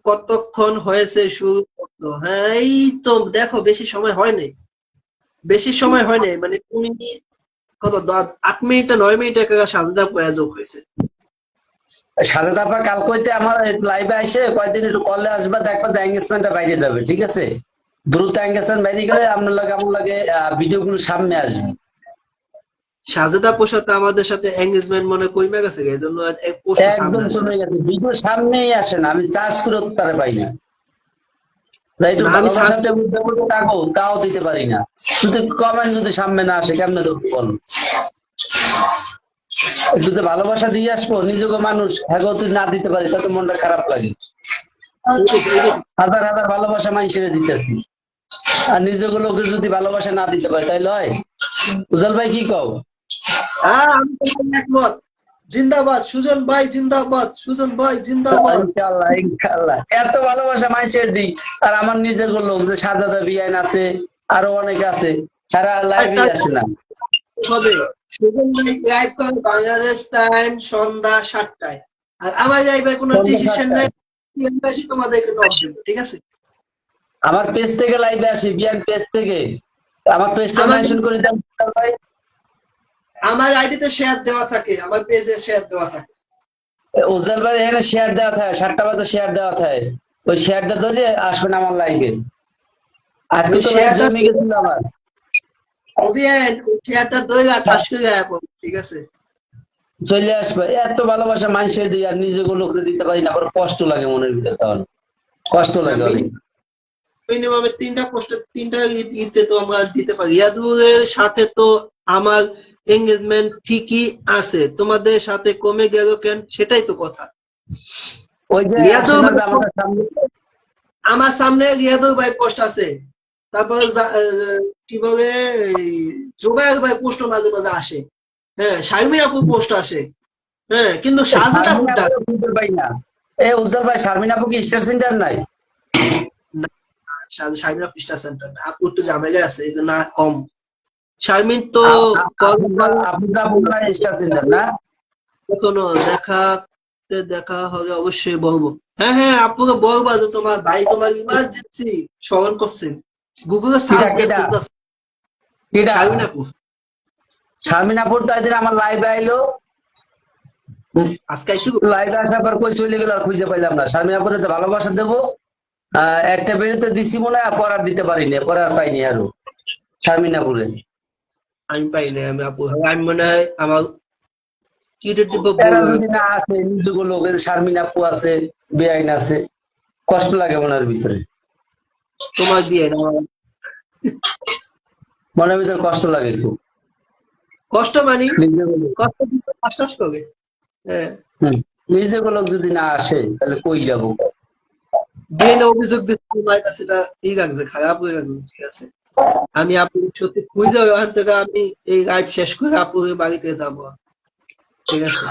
কতক্ষণ হয়েছে শুরু করতো? হ্যাঁ, এই তো দেখো, বেশি সময় হয় নাই। বেশি সময় হয় নাই, মানে তুমি কত 8 মিনিট 9 মিনিট একটা সাজদা প্রয়োগ হয়েছে। সাথে তারপর কাল কইতে আমার লাইভে আসে কয়দিন একটু কলে আসবা, দেখবা যে এঙ্গেজমেন্টটা বাইরে যাবে, ঠিক আছে? দ্রুত এঙ্গেজমেন্ট বাইরে গেলে আপনার লাগে আমার লাগে ভিডিও গুলো সামনে আসবে। সাজেদা পোশাতে আমাদের সাথে এঙ্গেজমেন্ট মনে কইমা গেছে, এই জন্য এক পোস্ট সামনে একদম আসে না। কমে গেছে, ভিডিও সামনেই আসে না, আমি চার্জ করে তারে পাই না। তাই একটু না, আমি সার্চ ভালোবাসাতে বুঝতে বলতে থাকো, তাও দিতে পারি না। যদি কমেন্ট যদি সামনে না আসে কেমনে তো বলো। একটু তো ভালোবাসা দিয়ে আসবো, নিজেকে মানুষ হ্যাঁ তুই না দিতে পারিস তাতে মনটা খারাপ লাগে। এইটাই। হাজার হাজার ভালোবাসা মানুষের দিতেছি, আর নিজেকে লোকে যদি ভালোবাসা না দিতে পারে তাই লয়। উজাল ভাই কি কও? হ্যাঁ, আমি তোমার একমত। জিন্দাবাদ সুজন ভাই, জিন্দাবাদ সুজন ভাই, জিন্দাবাদ। ইনশাল্লাহ ইনশাল্লাহ, এত ভালোবাসা মানুষের দিই। আর আমার নিজের লোক যে সাজাদা বিয়াইন আছে, আরো অনেক আছে, তারা লাইভে একটা আসে না। হবে, সুজন ভাই লাইভ করে বাংলাদেশ টাইম সন্ধ্যা 7টায়। আর আমার লাইভে কোনো সন্ধ্যা ডিসিশন নাই, 7টায় তোমাদেরকে নক দেবো, ঠিক আছে? আমার পেজ থেকে লাইভে আসি, বিয়ান পেজ থেকে। আমার পেজটা আমার মেনশন করে দেন ভাই। আমার আইডিতে শেয়ার দেওয়া থাকে, আমার পেজে শেয়ার দেওয়া থাকে। উজ্জ্বল ভাই এখানে শেয়ার দেওয়া থাকে, 7টা বাজে শেয়ার দেওয়া থাকে। ওই শেয়ারটা ধরে আসবেন আমার লাইভে। আজকে ওই তো লাইভ শেয়ারটা জমে গেছিল আমার। অভিয়ান, ওই শেয়ারটা দইলা ঠাস করে গায়ে পড়বে, ঠিক আছে? চলে আসবে, এত ভালোবাসা মানুষের দিই আর নিজেকে লোককে দিতে পারি না, আবার কষ্ট লাগে মনের ভিতরে, তখন কষ্ট না, লাগে অনেক। মিনিমামে 3টা পোস্টে 3টা ঈদে তো আমরা দিতে পারি। ইয়াদুরের সাথে তো আমার এঙ্গেজমেন্ট ঠিকই আছে, তোমাদের সাথে কমে গেল কেন, সেটাই তো কথা। ওই যে আসে রিয়াদুর না ভাই যে আমাদের সামনে। আমার সামনে রিয়াদুর ভাই পোস্ট আছে, তারপরে কি বলে এই জুবায়ের ভাই পোস্ট মাঝে মাঝে আসে। হ্যাঁ, শারমিন আপুর পোস্ট আসে। হ্যাঁ, কিন্তু সাজেদা শারমিন আপুরটা আপু খুঁজে পাই না। উজ্জ্বল ভাই, শারমিন আপু কি স্টার সেন্টার নাই? না। শারমিন আপু স্টার সেন্টার না, আপু একটু ঝামেলা আছে, এই জন্য কম। শারমিন তো স্টার সেন্টার না? কখনো দেখা হলে অবশ্যই বলবো। হ্যাঁ হ্যাঁ, আপুকে বলবা যে তোমার ভাই তোমার ইমার্জেন্সি স্মরণ করছেন, গুগলে সার্চ কিটা দিয়ে কিটা খুঁজতেছে। কিটা শারমিন আপু শারমিন আপুর তো একদিন আমার লাইভে আইলো, আজকে আইসু। লাইভে আসার পর কই চলে গেল আর খুঁজে পাইলাম না। শারমিন আপুর ভালোবাসা দেবো একটা বেরোতে দিছি মনে হয়, পর আর দিতে পারিনি, পর আর পাইনি আরো শারমিন আপুরে। আমি পাই না, আমি আপু আমি মনে হয় আমার কি দিব এরা বলবো। যদি না আসে নিজেকে লোক, শারমিন আপু আছে, বেআইন আছে, কষ্ট লাগে মনের ভিতরে। তোমার বিয়ে না মনের ভিতরে কষ্ট লাগে খুব। কষ্ট মানি, নিজেকে লোক। কষ্ট দিতে আশ্বাস করে। হ্যাঁ, নিজেকে লোক যদি না আসে তাহলে কই যাবো। বিয়ে অভিযোগ দিচ্ছে তোমার কাছে, এটা ঠিক আছে, খারাপ হয়ে গেছে, ঠিক আছে? আমি আপু সত্যি খুঁজে ওখান থেকে আমি এই লাইভ শেষ করে আপুর বাড়িতে যাবো, ঠিক আছে?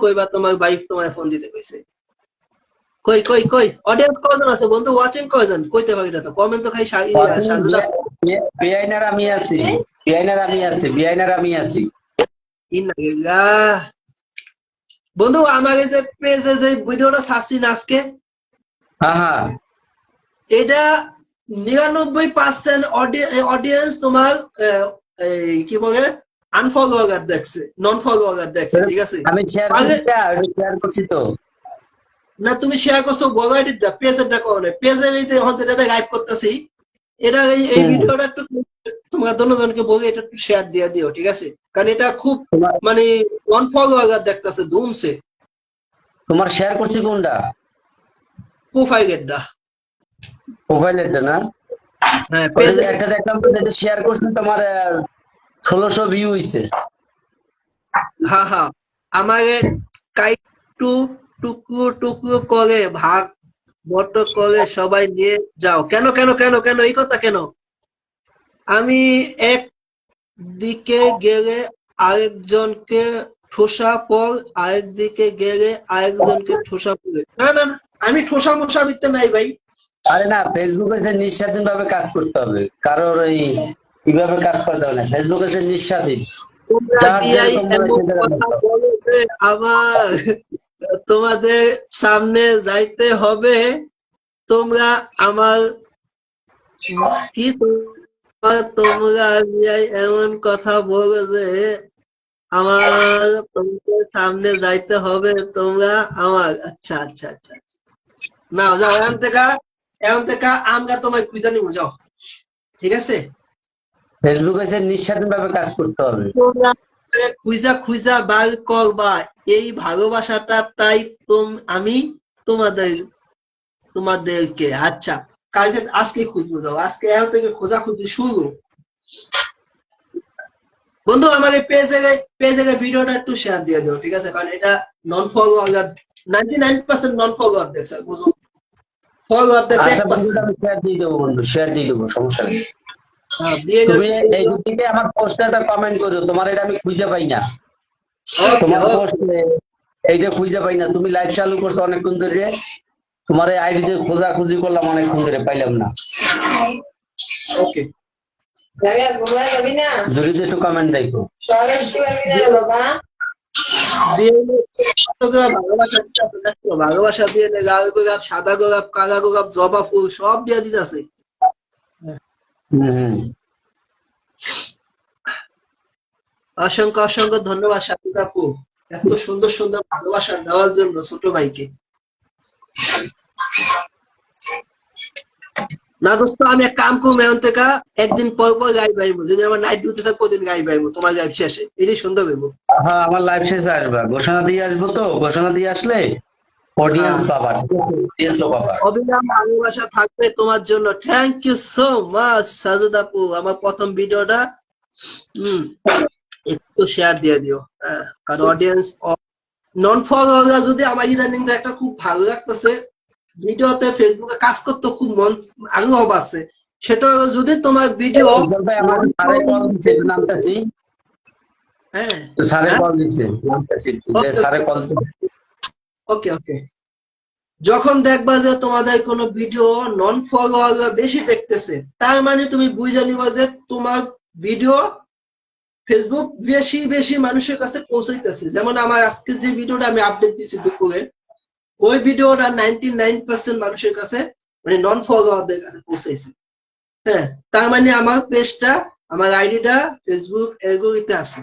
কইবা তোমার বাইক তোমায় ফোন দিতে কইছে। কই কই কই অডিয়েন্স কয়জন আছে বন্ধু, ওয়াচিং কয়জন কইতে পারি না তো, কমেন্ট তো খাই সাজেদা। বেআইনার আমি আছি, বেআইনার আমি আছি, বেআইনার আমি আছি। ইন্নালিল্লাহ। বন্ধু, আমার এই যে পেজে যে ভিডিওটা ছাড়ছি না আজকে, হ্যাঁ হ্যাঁ। এটা 99% অডিয়েন্স তোমার এই কি বলে আনফলোয়ার দেখছে, নন ফলোয়ার দেখছে, ঠিক আছে? আমি শেয়ার তাহলে করছি, শেয়ার করছি তো। না, তুমি শেয়ার করছো বড় আইডিটা, পেজেরটা করো না। পেজের এই যে এখন যেটাতে লাইভ করতেছি, এটা এই হম। ভিডিওটা একটু তোমরা দুজনকে বলে এটা একটু শেয়ার দিয়ে দিও, ঠিক আছে? কারণ এটা খুব তোমার মানে নন ফলোয়ার দেখতেছে, ধুমছে তোমার শেয়ার করছি কোনটা? প্রোফাইলেরটা। প্রোফাইলেরটা না? হ্যাঁ, ওই পেজে। একটা দেখলাম তো, যেটা শেয়ার করছি তোমার 1600 ভিউ হইছে। হ্যাঁ হ্যাঁ, আমাকে কাইটু টুকরো টুকরো করে ভাগ বট করে সবাই নিয়ে যাও। কেন কেন কেন কেন এই কথা কেন? আমি এক দিকে গেলে আরেকজনকে ঠোসা পর, আরেক দিকে গেলে আরেকজনকে ঠোসা পড়ে। না না না, আমি ঠোসা মোসা বিতে নাই ভাই। আরে না, ফেসবুকে যে নিঃস্বাধীন ভাবে কাজ করতে হবে, কারোর ওই কিভাবে কাজ করতে হবে না, ফেসবুকে যে নিঃস্বাধীন তোমরা যার বিআই যেরকম মনে হয় এমন সেটা কথা বলো যে আমার তোমাদের সামনে যাইতে হবে। তোমরা আমার কি তোমরা বিআই এমন কথা বলো যে আমার তোমাদের সামনে যাইতে হবে। তোমরা আমার আচ্ছা আচ্ছা আচ্ছা আচ্ছা। না যাও এখন থেকে আমরা তোমায় খুঁজে নিবো, যাও। ঠিক আছে, ফেসবুকে যে নিঃস্বাধীন ভাবে কাজ করতে হবে। তোমরা খুঁজা খুঁজা বার করবা এই ভালোবাসাটা, তাই আমি তোমাদের তোমাদেরকে আচ্ছা আজকে খুঁজবো, যাও আজকে এখন থেকে খোঁজাখুঁজি শুরু। বন্ধু আমার এই পেজের ভিডিওটা একটু শেয়ার দিয়ে দাও, ঠিক আছে? কারণ এটা নন ফলোয়ার 99% নন ফলোয়ার দেখছে, বুঝো? ফলোয়ার দেখছে আচ্ছা বন্ধুটা 1%। আমি শেয়ার দিয়ে দেবো, বন্ধু শেয়ার দিয়ে দেবো, সমস্যা নেই। বিএনএর তুমি এই দিকে আমার পোস্টে একটা কমেন্ট করো, তোমার এটা আমি খুঁজে পাই না। ওকে তোমার ওকে পোস্টে এইটা খুঁজে পাই না, তুমি লাইভ চালু করছো অনেকক্ষণ ধরে, তোমার এই আইডিতে খোঁজাখুঁজি করলাম অনেকক্ষণ ধরে, পাইলাম না। ওকে যদি একটু কমেন্ট দেখো। ভালোবাসা দিতেছে, দেখছো? ভালোবাসা দিয়ে লাল গোলাপ, সাদা গোলাপ, কালা গোলাপ, জবা ফুল সব দিয়ে দিতেছে। হম হম। অসংখ্য অসংখ্য ধন্যবাদ সাথী আপু, এত সুন্দর সুন্দর ভালোবাসা দেওয়ার জন্য ছোট ভাইকে। না দোস্ত, আমি এক কাম করবো এখন থেকে, একদিন পর পর গাইব আইবো, যেদিন আমার নাইট ডিউটি থাকবো ওদিন গাইব আইবো তোমার গাইব শেষে, এটাই সুন্দর হইব। হ্যাঁ আমার লাইভ শেষে আসবা, ঘোষণা দিয়ে আসবো, তো ঘোষণা দিয়ে আসলে অডিয়েন্স হ্যাঁ, পাবা, ঠিক আছে? অডিয়েন্সও পাবা। অবিরাম ভালোবাসা থাকবে তোমার জন্য। Thank you so much Sajed আপু, আমার প্রথম ভিডিওটা হম একটু শেয়ার দিয়ে দিও, হ্যাঁ, কারণ অডিয়েন্স নন ফলোয়াররা যদি আমার ইদানিং একটা খুব ভালো লাগতেছে, ভিডিওতে ফেসবুকে কাজ করতে খুব মন আগ্রহ আছে, সেটা হলো যদি তোমার ভিডিও উজ্জ্বল ভাই আমার স্যারে কল দিচ্ছে, একটু নামতেছি। হ্যাঁ স্যারে হ্যাঁ কল দিচ্ছে, নামতেছি একটু, যে ওকে স্যারে কল দিচ্ছে। ওকে ওকে। যখন দেখবা যে তোমাদের কোনো ভিডিও নন ফলোয়াররা বেশি দেখতেছে, তার মানে তুমি বুঝে নিবা যে তোমার ভিডিও ফেসবুক বেশি বেশি মানুষের কাছে পৌঁছাইতেছে। যেমন আমার আজকে যে ভিডিওটা আমি আপডেট দিচ্ছি দুপুরে, ওই ভিডিওটা 99% মানুষের কাছে, মানে নন ফলোয়ারদের কাছে পৌঁছাইছে। হ্যাঁ, তার মানে আমার পেজটা, আমার আইডিটা ফেসবুক এলগোরিথমে আছে।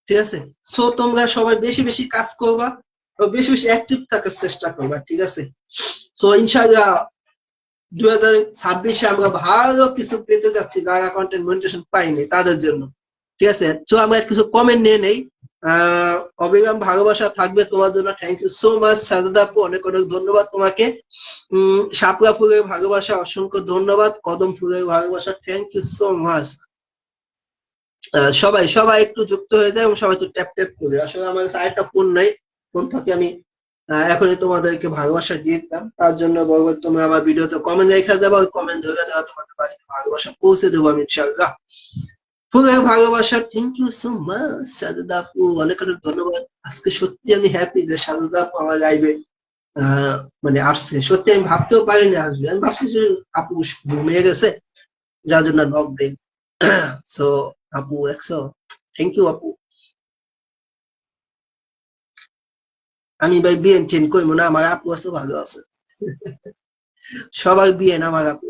ঠিক আছে, সো তোমরা সবাই বেশি বেশি কাজ করবা, ও বেশি বেশি অ্যাক্টিভ থাকার চেষ্টা করবা, ঠিক আছে? সো ইনশাআল্লাহ 2026-এ আমরা ভালো কিছু পেতে যাচ্ছি, যারা কন্টেন্ট মনিটাইজেশন পাইনি তাদের জন্য। ঠিক আছে, সো আমরা কিছু কমেন্ট নিয়ে নেই। অবিরাম ভালোবাসা থাকবে তোমার জন্য। Thank you so much Sajeda আপু, অনেক অনেক ধন্যবাদ তোমাকে। শাপলা ফুলের ভালোবাসা অসংখ্য ধন্যবাদ, কদম ফুলের ভালোবাসা থ্যাংক ইউ সো মাচ। সবাই সবাই একটু যুক্ত হয়ে যায় এবং সবাই একটু ট্যাপ ট্যাপ করে। আসলে আমার কাছে আরেকটা ফোন নাই, ফোন থাকে আমি এখনই তোমাদেরকে ভালোবাসা দিয়ে দিতাম। তার জন্য বলবো তোমরা আমার ভিডিওতে কমেন্ট রেখে দেবো, কমেন্ট ধরে দেওয়া তোমাদের বাড়িতে ভালোবাসা পৌঁছে দেবো আমি ইনশাআল্লাহ। ফুলের ভালোবাসা thank you so much Sajeda আপু, অনেক অনেক ধন্যবাদ। আজকে সত্যি আমি হ্যাপি যে সাজেদা আপু আমার লাইভে মানে আসছে। সত্যি আমি ভাবতেও পারিনি আসবে, আমি ভাবছি যে আপু ঘুমিয়ে গেছে, যার জন্য নক দেই। সো আপু একশো থ্যাংক ইউ আপু। আমি ভাই বিএন টেন করবো না, আমার আপু আছে ভালো আছে। সবাই বিএন আমার আপু,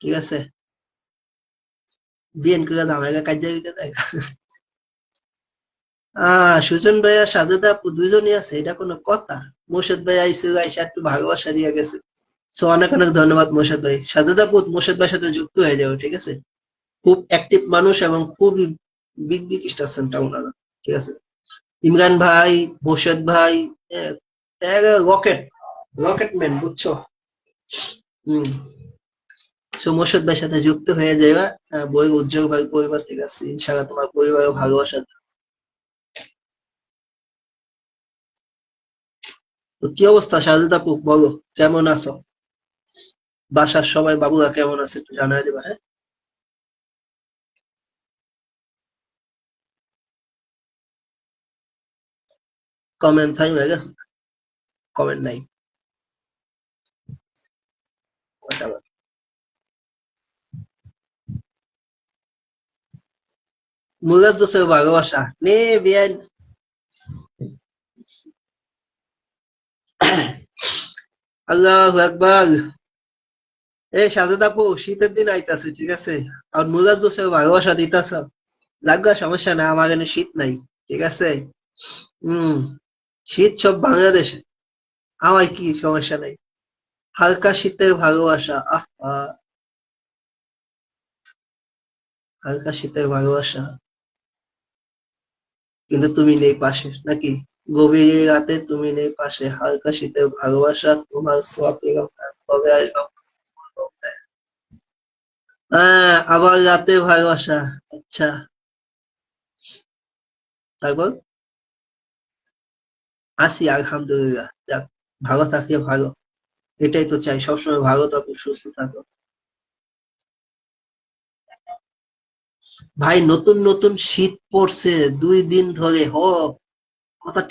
ঠিক আছে? বিএন করে দাম আগে কাজে দেয়। সুজন ভাইয়া সাজেদা আপু দুইজনই আছে, এটা কোনো কথা? মোর্শেদ ভাই আইসে, আইসা একটু ভালোবাসা দিয়ে গেছে। সো অনেক অনেক ধন্যবাদ মোর্শেদ ভাই। সাজেদা আপু মোর্শেদ ভাইয়ের সাথে যুক্ত হয়ে যাবে, ঠিক আছে? খুব অ্যাক্টিভ মানুষ এবং খুবই বিগ বিগ স্টার সেন্টার ওনারা, ঠিক আছে? ইমরান ভাই, মোর্শেদ ভাই, রকেট রকেট ম্যান, বুঝছো? হম। সো মোর্শেদ ভাইয়ের সাথে যুক্ত হয়ে যাবে। বই উজ্জ্বল ভাই পরিবার থেকে আসছে, ইনশাআল্লাহ তোমার পরিবারও ভালোবাসা। তো কি অবস্থা সাজেদ আপু, বলো কেমন আছো? বাসার সবাই বাবুরা কেমন আছে একটু জানাই দেবা, হ্যাঁ? কমেন্ট থাই হয়ে গেছে, কমেন্ট নাই, কয়টা বাজে? মুরাদ জোসের ভালোবাসা নে বিয়ান। আল্লাহু আকবার। এই সাজেদ আপু, শীতের দিন আইতাছে, ঠিক আছে? আর মুরাদ জোসের ভালোবাসা দিতাছ, লাগবে, সমস্যা নাই, আমার এখানে শীত নাই, ঠিক আছে? হম, শীত সব বাংলাদেশে, আমার কি সমস্যা নাই। হালকা শীতের ভালোবাসা, আহ, হালকা শীতের ভালোবাসা, কিন্তু তুমি নেই পাশে নাকি? গভীর রাতে তুমি নেই পাশে, হালকা শীতের ভালোবাসা, তোমার ছোঁয়া পেলাম না, কবে আসবো? আবার রাতে ভালোবাসা, আচ্ছা, তারপর? আছি আলহামদুলিল্লাহ, যাক, ভালো থাকলে ভালো, এটাই তো চাই, সবসময় ভালো থাকো, সুস্থ থাকো। ভাই, নতুন নতুন শীত পড়ছে 2 দিন ধরে, কথা